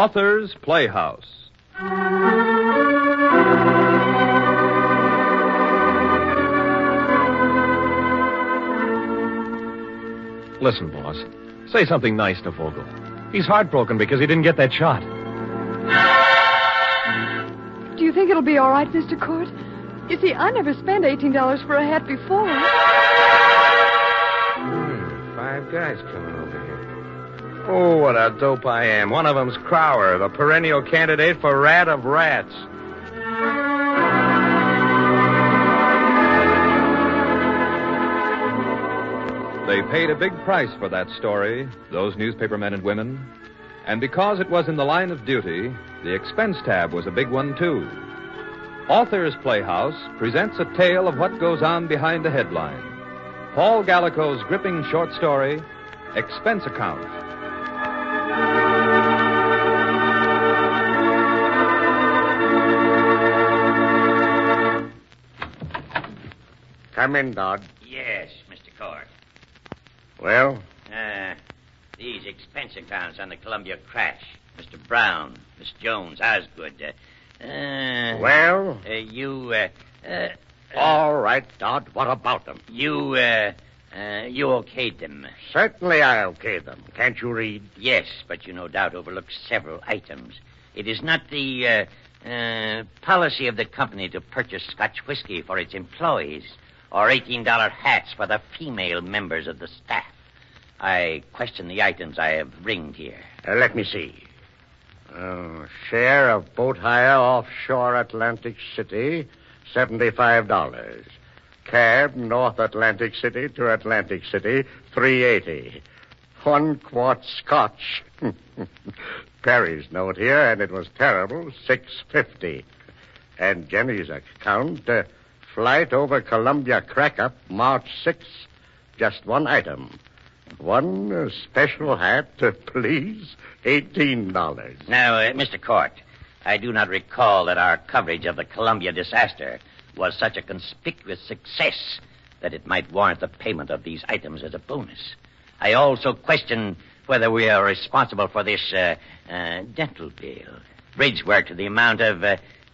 Author's Playhouse. Listen, boss. Say something nice to Vogel. He's heartbroken because he didn't get that shot. Do you think it'll be all right, Mr. Court? You see, I never spent $18 for a hat before. 5 guys coming over here. Oh, what a dope I am. One of them's Crower, the perennial candidate for Rat of Rats. They paid a big price for that story, those newspaper men and women. And because it was in the line of duty, the expense tab was a big one, too. Author's Playhouse presents a tale of what goes on behind the headline. Paul Gallico's gripping short story, Expense Account. Come in, Dodd. Yes, Mr. Court. Well? These expense accounts on the Columbia crash. Mr. Brown, Miss Jones, Osgood. Well? All right, Dodd. What about them? You okayed them. Certainly I okay them. Can't you read? Yes, but you no doubt overlooked several items. It is not the policy of the company to purchase Scotch whiskey for its employees or $18 hats for the female members of the staff. I question the items I have ringed here. Let me see. Share of boat hire offshore Atlantic City, $75. Cab North Atlantic City to Atlantic City, $3.80. 1 quart Scotch. Perry's note here, and it was terrible, $6.50. And Jenny's account, flight over Columbia crack-up, March 6th. Just one item. One special hat, please, $18. Now, Mr. Court, I do not recall that our coverage of the Columbia disaster was such a conspicuous success that it might warrant the payment of these items as a bonus. I also question whether we are responsible for this dental bill. Bridge work to the amount of,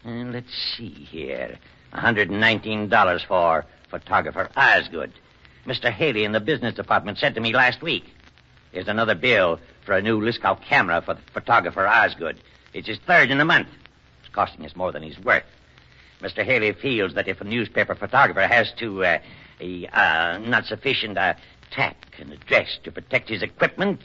let's see here, $119 for photographer Osgood. Mr. Haley in the business department said to me last week, here's another bill for a new Liskow camera for the photographer Osgood. It's his third in a month. It's costing us more than he's worth. Mr. Haley feels that if a newspaper photographer has to, not sufficient tack and address to protect his equipment,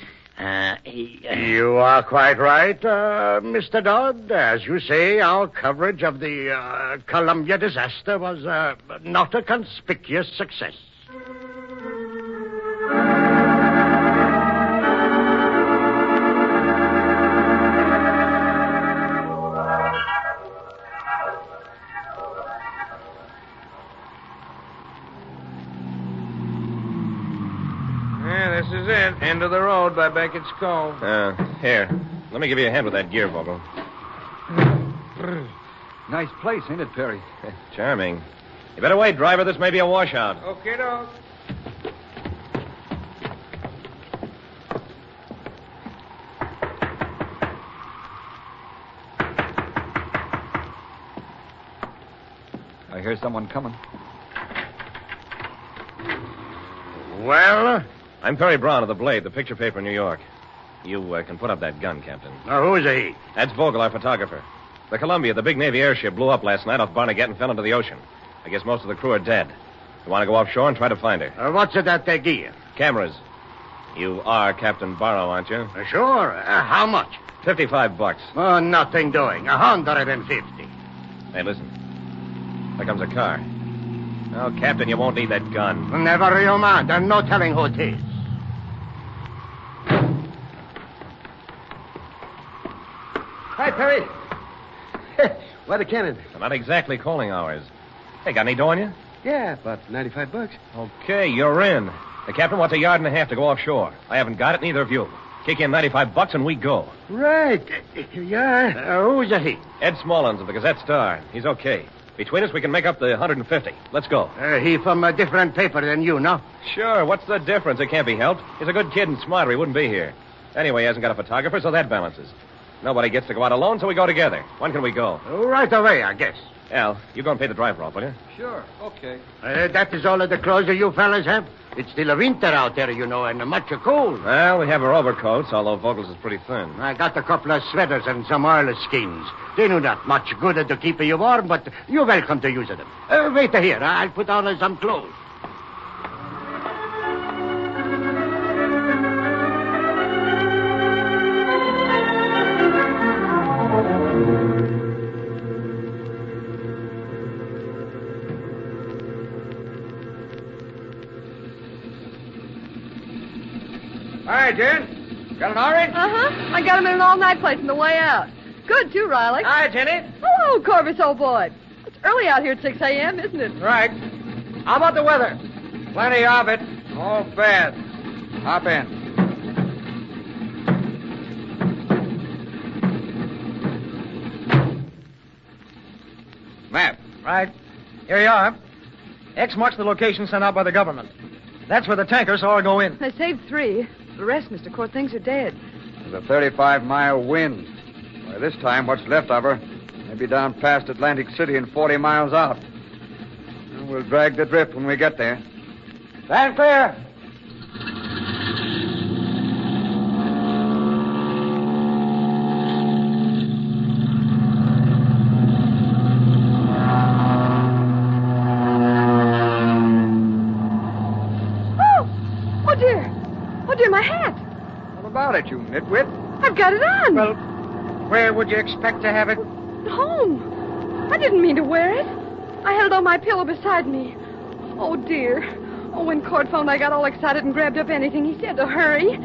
You are quite right, Mr. Dodd. As you say, our coverage of the Columbia disaster was not a conspicuous success. Yeah, this is it. End of the road by Beckett's Cove. Here. Let me give you a hand with that gear, Vogel. Nice place, ain't it, Perry? Charming. You better wait, driver. This may be a washout. Okay, dog. I hear someone coming. Well? I'm Perry Brown of The Blade, the picture paper in New York. You can put up that gun, Captain. Now, who is he? That's Vogel, our photographer. The Columbia, the big Navy airship, blew up last night off Barnegat and fell into the ocean. I guess most of the crew are dead. You want to go offshore and try to find her? What's it that they gear? Cameras. You are Captain Barrow, aren't you? Sure. How much? $55. Oh, nothing doing. 150. Hey, listen. There comes a car. Oh, Captain, you won't need that gun. Never you mind. There's no telling who it is. Hi, Perry. Why the cannon? They're not exactly calling hours. Hey, got any dough on you? Yeah, about $95. Okay, you're in. The captain wants a yard and a half to go offshore. I haven't got it, neither of you. Kick in $95 and we go. Right. Yeah. Who's he? Ed Smallins of the Gazette-Star. He's okay. Between us, we can make up the 150. Let's go. He from a different paper than you, no? Sure. What's the difference? It can't be helped. He's a good kid and smart or he wouldn't be here. Anyway, he hasn't got a photographer, so that balances. Nobody gets to go out alone, so we go together. When can we go? Right away, I guess. Al, you go and pay the driver off, will you? Sure. Okay. That is all of the clothes you fellas have? It's still a winter out there, you know, and much cold. Well, we have our overcoats, although Vogel's is pretty thin. I got a couple of sweaters and some oilskins. They do not much good to keep you warm, but you're welcome to use them. Wait here. I'll put on some clothes. Hi, Jen. Got an orange? Uh-huh. I got him in an all-night place on the way out. Good, too, Riley. Hi, Jenny. Hello, Corvus, old boy. It's early out here at 6 a.m., isn't it? Right. How about the weather? Plenty of it. Oh, bad. Hop in. Map. Right. Here you are. X marks the location sent out by the government. That's where the tankers all go in. They saved 3. The rest, Mr. Court, things are dead. There's a 35-mile wind. By this time, what's left of her may be down past Atlantic City and 40 miles out. And we'll drag the drift when we get there. Stand clear. Oh, dear, my hat. What about it, you nitwit? I've got it on. Well, where would you expect to have it? Home. I didn't mean to wear it. I had it on my pillow beside me. Oh, dear. Oh, when Court phoned, I got all excited and grabbed up anything he said to hurry.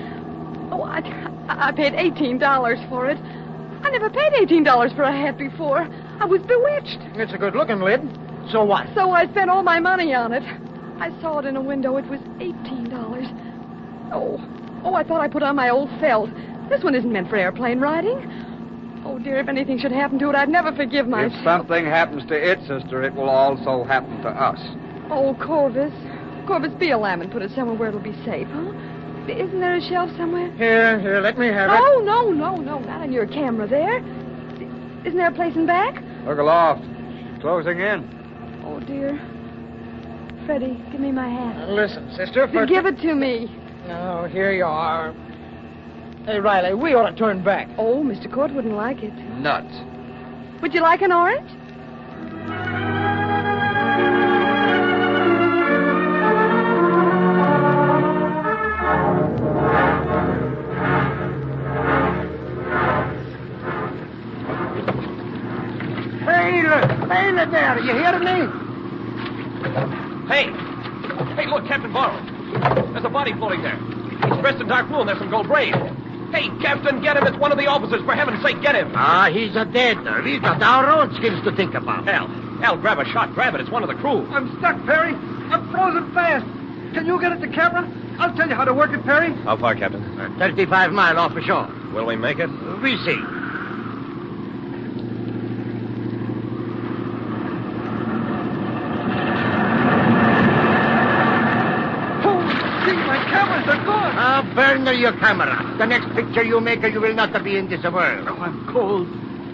Oh, I paid $18 for it. I never paid $18 for a hat before. I was bewitched. It's a good-looking lid. So what? So I spent all my money on it. I saw it in a window. It was $18. Oh, I thought I put on my old felt. This one isn't meant for airplane riding. Oh, dear, if anything should happen to it, I'd never forgive myself. If something happens to it, sister, it will also happen to us. Oh, Corvus. Corvus, be a lamb and put it somewhere where it'll be safe, huh? Isn't there a shelf somewhere? Here, let me have it. No, not on your camera there. Isn't there a place in back? Look aloft. She's closing in. Oh, dear. Freddie, give me my hat. Listen, sister, Give it to me. Oh, here you are. Hey, Riley, we ought to turn back. Oh, Mr. Court wouldn't like it. Nuts. Would you like an orange? Bail there. You hear me? Hey, look, Captain Barrow. There's a body floating there. He's dressed in dark blue and there's some gold braid. Hey, Captain, get him. It's one of the officers. For heaven's sake, get him. He's a dead. We've got our own skins to think about. Al, grab a shot. Grab it. It's one of the crew. I'm stuck, Perry. I'm frozen fast. Can you get it to camera? I'll tell you how to work it, Perry. How far, Captain? 35 miles off the shore. Will we make it? We see. Burn your camera. The next picture you make, you will not be in this world. Oh, I'm cold.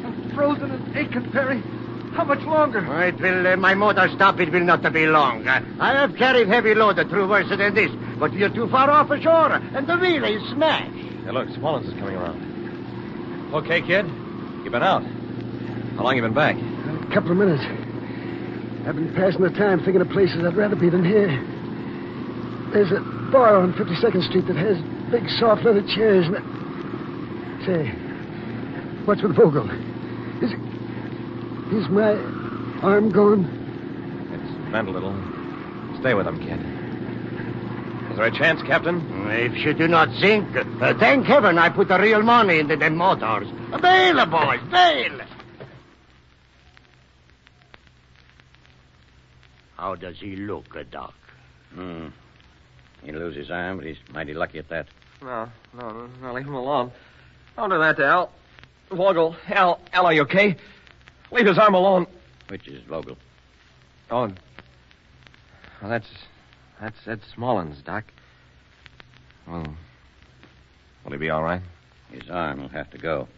I'm frozen and aching, Perry. How much longer? It will, my motor stop. It will not be long. I have carried heavy load through worse than this, but we are too far off ashore, and the wheel is smashed. Hey, look, Smollins is coming around. Okay, kid. You've been out. How long you been back? A couple of minutes. I've been passing the time thinking of places I'd rather be than here. There's a bar on 52nd Street that has big soft leather chairs. Say, what's with Vogel? Is my arm gone? It's bent a little. Stay with him, kid. Is there a chance, Captain? If you do not sink, thank heaven I put the real money into them motors. Bail, boys, bail! How does he look, Doc? He'll lose his arm, but he's mighty lucky at that. No, leave him alone. Don't do that to Al. Vogel, Al, are you okay? Leave his arm alone. Which is Vogel? Oh, well, that's Ed Smollins, Doc. Well, will he be all right? His arm will have to go.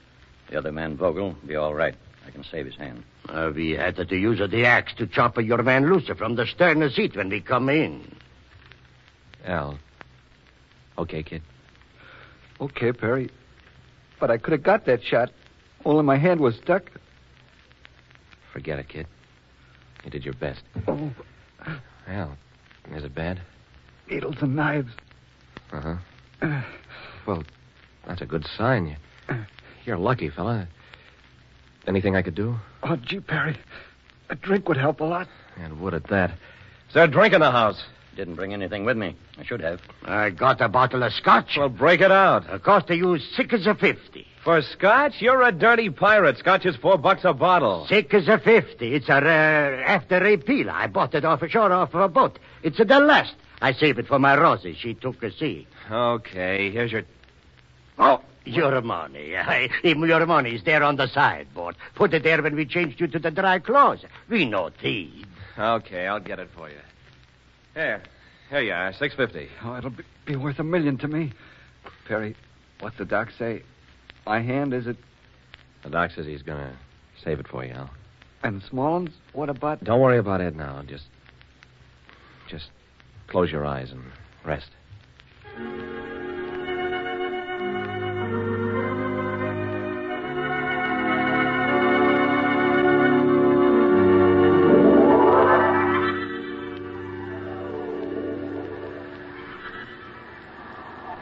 The other man, Vogel, will be all right. I can save his hand. We had to use the axe to chop your man loose from the stern seat when we come in. Al. Okay, kid. Okay, Perry. But I could have got that shot. Only my hand was stuck. Forget it, kid. You did your best. Oh, Al, is it bad? needles and knives. Uh-huh. Well, that's a good sign. You're lucky, fella. Anything I could do? Oh, gee, Perry. A drink would help a lot. And would at that. Is there a drink in the house? Didn't bring anything with me. I should have. I got a bottle of scotch. Well, break it out. It cost you $6.50. For scotch? You're a dirty pirate. Scotch is $4 a bottle. $6.50. It's a after repeal. I bought it offshore off a boat. It's the last. I saved it for my Rosie. She took a sea. Okay, here's your... Oh, your money. Your money is there on the sideboard. Put it there when we changed you to the dry clothes. We no thieves. Okay, I'll get it for you. Here you are, $6.50. Oh, it'll be worth $1 million to me. Perry, what's the doc say? My hand, is it? The doc says he's going to save it for you, Al. And Smallens? What about... Don't worry about it now. Just close your eyes and rest.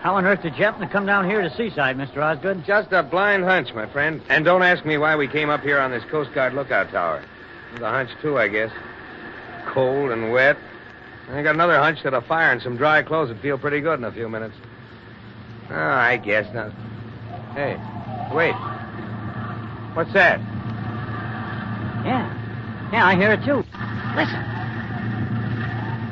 How on earth did you happen to come down here to Seaside, Mr. Osgood? Just a blind hunch, my friend. And don't ask me why we came up here on this Coast Guard lookout tower. It was a hunch, too, I guess. Cold and wet. I got another hunch that a fire and some dry clothes would feel pretty good in a few minutes. Oh, I guess not. Hey, wait. What's that? Yeah, I hear it, too. Listen.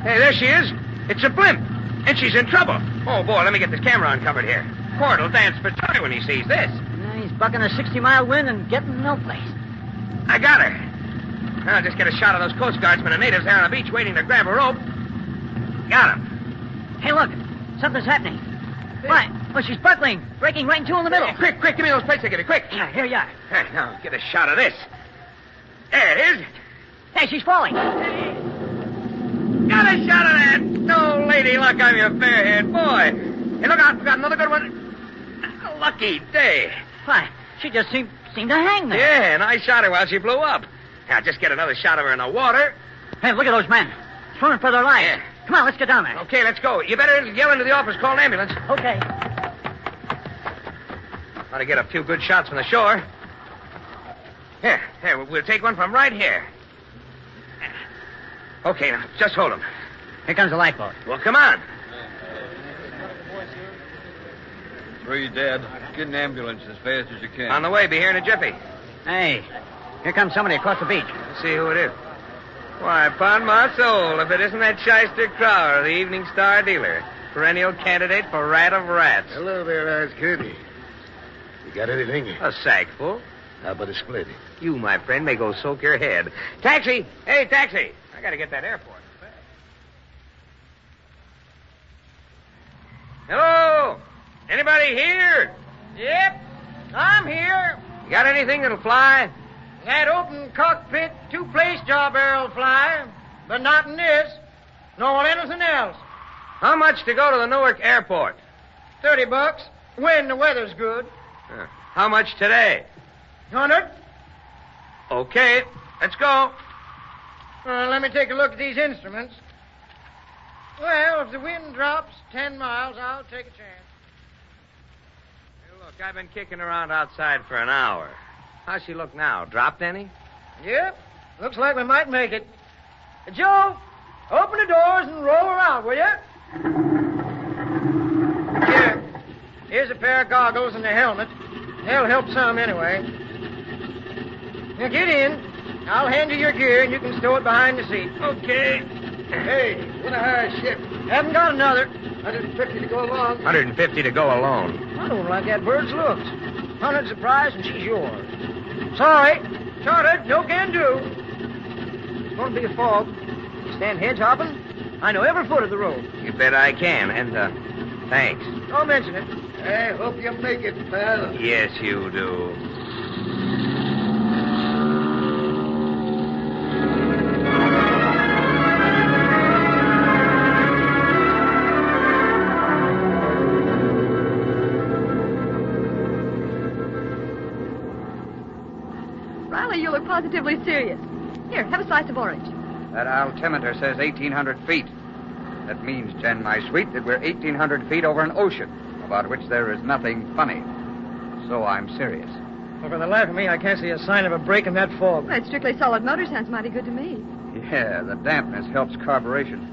Hey, there she is. It's a blimp. And she's in trouble. Oh, boy, let me get this camera uncovered here. Cord will dance for joy when he sees this. He's bucking a 60-mile wind and getting no place. I got her. I'll just get a shot of those Coast Guardsmen and natives there on the beach waiting to grab a rope. Got him. Hey, look. Something's happening. Why? Oh, she's buckling. Breaking right in two in the middle. Hey, quick, give me those plates again, quick. Yeah, here you are. Now, get a shot of this. There it is. Hey, she's falling. Got a shot of that. No lady luck, I'm your fair-haired boy. Hey, look out. We got another good one. A lucky day. Why, she just seemed to hang there. Yeah, and I shot her while she blew up. Now, just get another shot of her in the water. Hey, look at those men. Swimming for their lives. Yeah. Come on, let's get down there. Okay, let's go. You better yell into the office, call an ambulance. Okay. Ought to get a few good shots from the shore. Here, we'll take one from right here. Okay, now, just hold him. Here comes the lifeboat. Well, come on. 3 dead. Get an ambulance as fast as you can. On the way, be here in a jiffy. Hey, here comes somebody across the beach. Let's see who it is. Why, upon my soul, if it isn't that shyster Crowder, the Evening Star dealer, perennial candidate for rat of rats. Hello there, Osgood. You got anything? A sack full. How about a split? You, my friend, may go soak your head. Taxi! Hey, taxi! I gotta get that airport. Hello? Anybody here? Yep, I'm here. You got anything that'll fly? That open cockpit two-place jaw barrel fly, but not in this. Nor anything else. How much to go to the Newark airport? $30 when the weather's good. How much today? 100. Okay, let's go. Let me take a look at these instruments. Well, if the wind drops 10 miles, I'll take a chance. Hey, look, I've been kicking around outside for an hour. How's she look now? Dropped any? Yep, looks like we might make it. Joe, open the doors and roll her out, will you? Here's a pair of goggles and a helmet. They'll help some anyway. Now get in. I'll hand you your gear and you can stow it behind the seat. Okay. Hey, want to hire a ship? Haven't got another. 150 to go along. 150 to go alone. I don't like that bird's looks. 100's the price and she's yours. Sorry. Chartered, no can do. It's going to be a fog. You stand hedge hopping? I know every foot of the road. You bet I can. And, thanks. Don't mention it. I hope you make it, pal. Yes, you do. positively serious. Here, have a slice of orange. That altimeter says 1,800 feet. That means, Jen, my sweet, that we're 1,800 feet over an ocean about which there is nothing funny. So I'm serious. Well, for the life of me, I can't see a sign of a break in that fog. That strictly solid motor sounds mighty good to me. Yeah, the dampness helps carburation.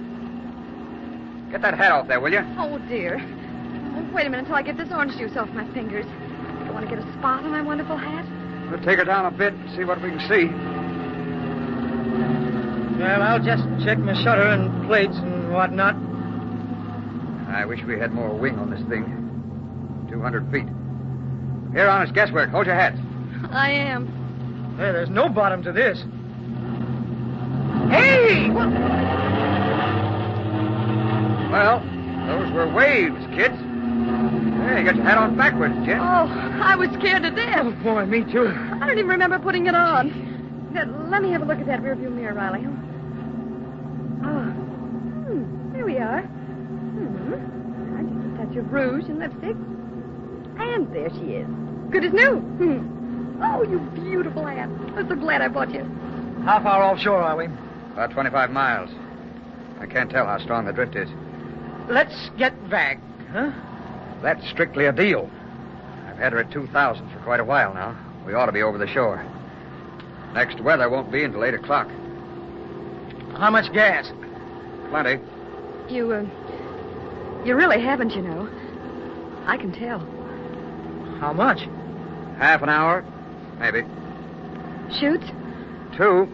Get that hat off there, will you? Oh, dear. Oh, wait a minute until I get this orange juice off my fingers. You want to get a spot on my wonderful hat? We'll take her down a bit and see what we can see. Well, I'll just check my shutter and plates and whatnot. I wish we had more wing on this thing. 200 feet. Here, honest guesswork. Hold your hats. I am. Hey, there's no bottom to this. Hey! Well, those were waves, kids. Hey, you got your hat on backwards, Jen. Oh, I was scared to death. Oh, boy, me too. I don't even remember putting it on. Let me have a look at that rearview mirror, Riley. Oh, there we are. I just a touch of rouge and lipstick. And there she is. Good as new. Oh, you beautiful hat. I'm so glad I bought you. How far offshore are we? About 25 miles. I can't tell how strong the drift is. Let's get back, huh? That's strictly a deal. I've had her at 2,000 for quite a while now. We ought to be over the shore. Next weather won't be until 8 o'clock. How much gas? Plenty. You really haven't, you know. I can tell. How much? Half an hour, maybe. Shoots? 2.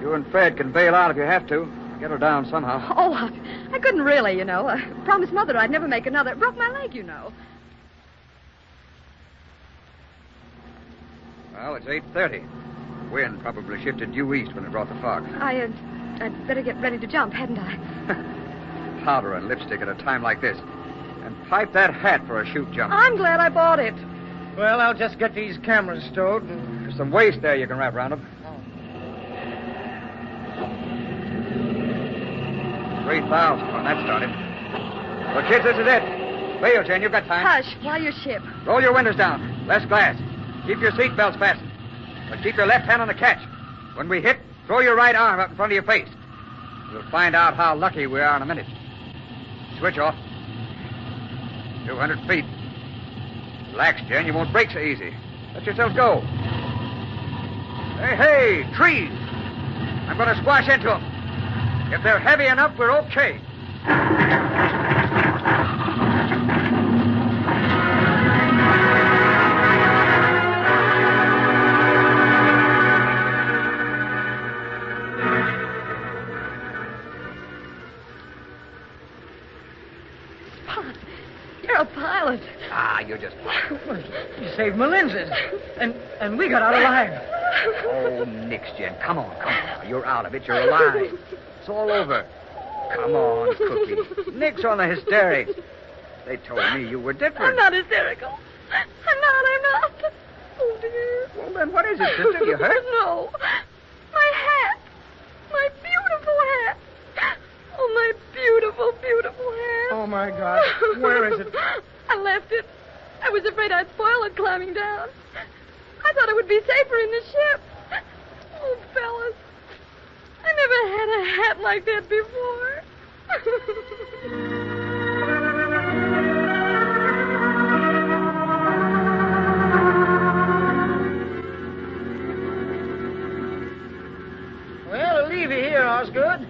You and Fred can bail out if you have to. Get her down somehow. Oh, I couldn't really, you know. I promised Mother I'd never make another. Broke my leg, you know. Well, it's 8:30. Wind probably shifted due east when it brought the fog. I'd better get ready to jump, hadn't I? Powder and lipstick at a time like this. And pipe that hat for a shoot jump. I'm glad I bought it. Well, I'll just get these cameras stowed and... There's some waste there you can wrap around them. 3,000 when that started. Well, kids, this is it. Bail, Jen, you've got time. Hush, fly your ship. Roll your windows down. Less glass. Keep your seat belts fastened. But keep your left hand on the catch. When we hit, throw your right arm up in front of your face. We'll find out how lucky we are in a minute. Switch off. 200 feet. Relax, Jen. You won't break so easy. Let yourself go. Hey, trees. I'm going to squash into them. If they're heavy enough, we're okay. Spot, you're a pilot. You just... You saved my lenses. And we got out alive. Oh, nix, Jen. Come on. You're out of it. You're alive. It's all over. Come on, Cookie. Nix on the hysterics. They told me you were different. I'm not hysterical. I'm not. Oh, dear. Well, then what is it, sister? You hurt? No. My hat. My beautiful hat. Oh, my beautiful, beautiful hat. Oh, my God. Where is it? I left it. I was afraid I'd spoil it climbing down. I thought it would be safer in the ship. Oh, fellas. I never had a hat like that before. Well, I'll leave you here, Osgood.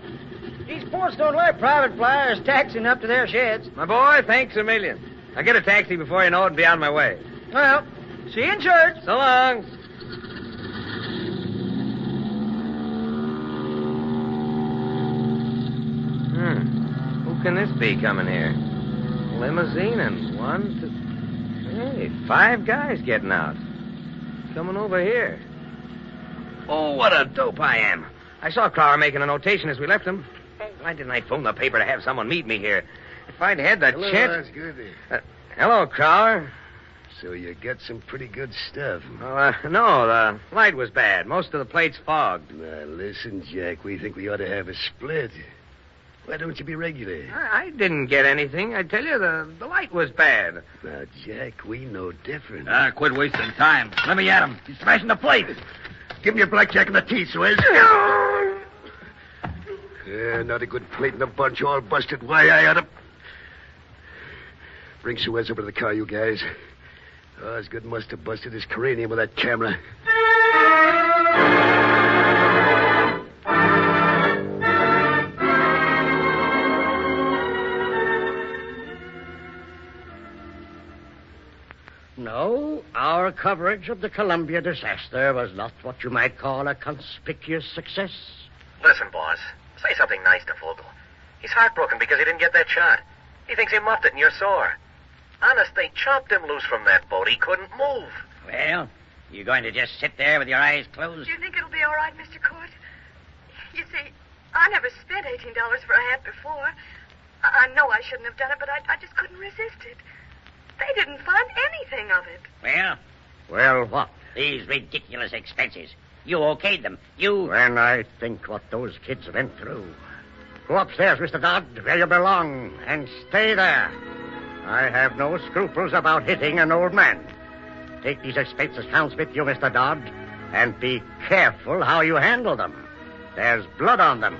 These ports don't let private flyers taxiing up to their sheds. My boy, thanks a million. I'll get a taxi before you know it and be on my way. Well, see you in church. So long. Who can this be coming here? Limousine and 1, 2... Hey, 5 guys getting out. Coming over here. Oh, what a dope I am. I saw Clara making a notation as we left him. Why didn't I phone the paper to have someone meet me here? If I'd had the chance... Osgood. Hello, Crowler. So you got some pretty good stuff. No, the light was bad. Most of the plate's fogged. Now, listen, Jack, we think we ought to have a split. Why don't you be regular? I didn't get anything. I tell you, the light was bad. Now, Jack, we know different. Quit wasting time. Let me at him. He's smashing the plate. Give me a blackjack in the teeth, Suez. Yeah, not a good plate in the bunch, all busted. Why, I ought to... Bring Suez over to the car, you guys. Osgood must have busted his cranium with that camera. No, our coverage of the Columbia disaster was not what you might call a conspicuous success. Listen, boss. Say something nice to Vogel. He's heartbroken because he didn't get that shot. He thinks he muffed it and you're sore. Honest, they chopped him loose from that boat. He couldn't move. Well, you going to just sit there with your eyes closed? Do you think it'll be all right, Mr. Court? You see, I never spent $18 for a hat before. I know I shouldn't have done it, but I just couldn't resist it. They didn't find anything of it. Well? Well, what? These ridiculous expenses. You okayed them. You... When I think what those kids went through. Go upstairs, Mr. Dodd, where you belong, and stay there. I have no scruples about hitting an old man. Take these expense accounts with you, Mr. Dodd, and be careful how you handle them. There's blood on them.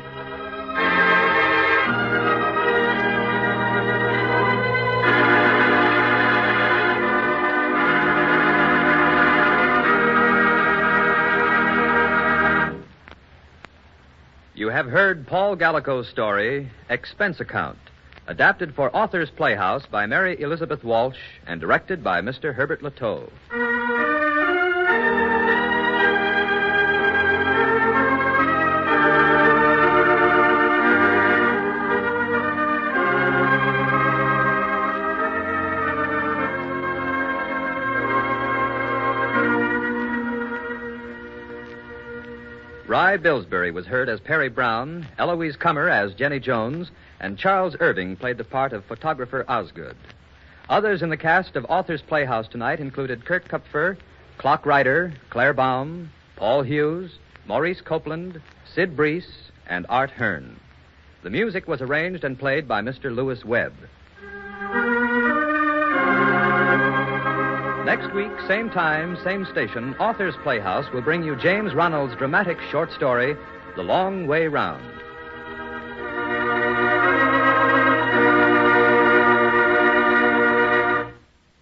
You have heard Paul Gallico's story, Expense Account, adapted for Authors Playhouse by Mary Elizabeth Walsh and directed by Mr. Herbert Lateau. Rye Billsbury was heard as Perry Brown, Eloise Cummer as Jenny Jones, and Charles Irving played the part of photographer Osgood. Others in the cast of Authors Playhouse tonight included Kurt Kupfer, Clock Ryder, Claire Baum, Paul Hughes, Maurice Copeland, Sid Breese, and Art Hearn. The music was arranged and played by Mr. Lewis Webb. Next week, same time, same station, Authors Playhouse will bring you James Ronald's dramatic short story, The Long Way Round.